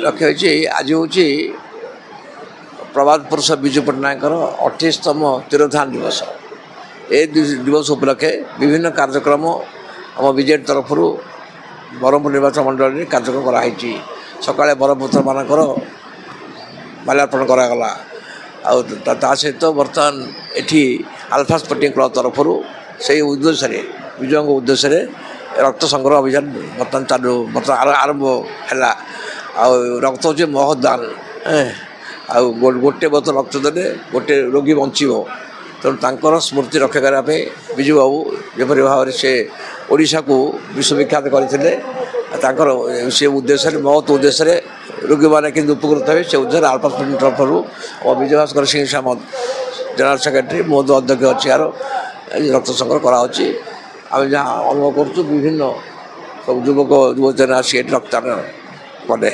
ଲକ୍ଷ୍ୟ ହେଉଛି ଆଜି ହେଉଛି ପ୍ରଭାତ ପୁରୁଷ ବିଜୁ ପଟ୍ଟନାୟକଙ୍କର 28ତମ ତିରୋଧାନ ଦିବସ। ଏ ଦିବସ ଉପଲକ୍ଷେ ବିଭିନ୍ନ କାର୍ଯ୍ୟକ୍ରମ ଆମ ବିଜେଡି ତରଫରୁ ବ୍ରହ୍ମପୁର ନିର୍ବାଚନ ମଣ୍ଡଳୀରେ କାର୍ଯ୍ୟକ୍ରମ କରାହେଇଛି। ସକାଳେ ବରପୁତ୍ରମାନଙ୍କର ମାଲ୍ୟାର୍ପଣ କରାଗଲା। ଆଉ ତା ସହିତ ବର୍ତ୍ତମାନ ଏଠି ଆଲଫା ସ୍ପୋର୍ଟିଂ କ୍ଲବ ତରଫରୁ ସେହି ଉଦ୍ଦେଶ୍ୟରେ ବିଜୟଙ୍କ ଉଦ୍ଦେଶ୍ୟରେ ରକ୍ତ ସଂଗ୍ରହ ଅଭିଯାନ ବର୍ତ୍ତମାନ ଆରମ୍ଭ ହେଲା। ଆଉ ରକ୍ତ ହେଉଛି ମହତ ଦାନ। ଆଉ ଗୋଟେ ବୋତଲ ରକ୍ତ ଦେଲେ ଗୋଟେ ରୋଗୀ ବଞ୍ଚିବ। ତେଣୁ ତାଙ୍କର ସ୍ମୃତି ରକ୍ଷା କରିବା ପାଇଁ ବିଜୁବାବୁ ଯେପରି ଭାବରେ ସେ ଓଡ଼ିଶାକୁ ବିଶ୍ୱବିଖ୍ୟାତ କରିଥିଲେ, ତାଙ୍କର ସେ ଉଦ୍ଦେଶ୍ୟରେ ମହତ ଉଦ୍ଦେଶ୍ୟରେ ରୋଗୀମାନେ କିନ୍ତୁ ଉପକୃତ ହେବେ ସେ ଉଦ୍ଦେଶ୍ୟରେ ଆଲଫା ସ୍ପୋର୍ଟିଂ ତରଫରୁ ବିଜୟ ଭାସ୍କର ସିଂ ସାମନ୍ତ ଜେନେରାଲ ସେକ୍ରେଟାରୀ ମୋ ଅଧ୍ୟକ୍ଷ ଅଛି ଆର ରକ୍ତ ସଂଗ୍ରହ କରାହେଉଛି। ଆମେ ଯାହା ଅନୁଭବ କରୁଛୁ ବିଭିନ୍ନ ସବୁ ଯୁବକ ଆସି ଏଠି ରକ୍ତଦାନ କଲେ।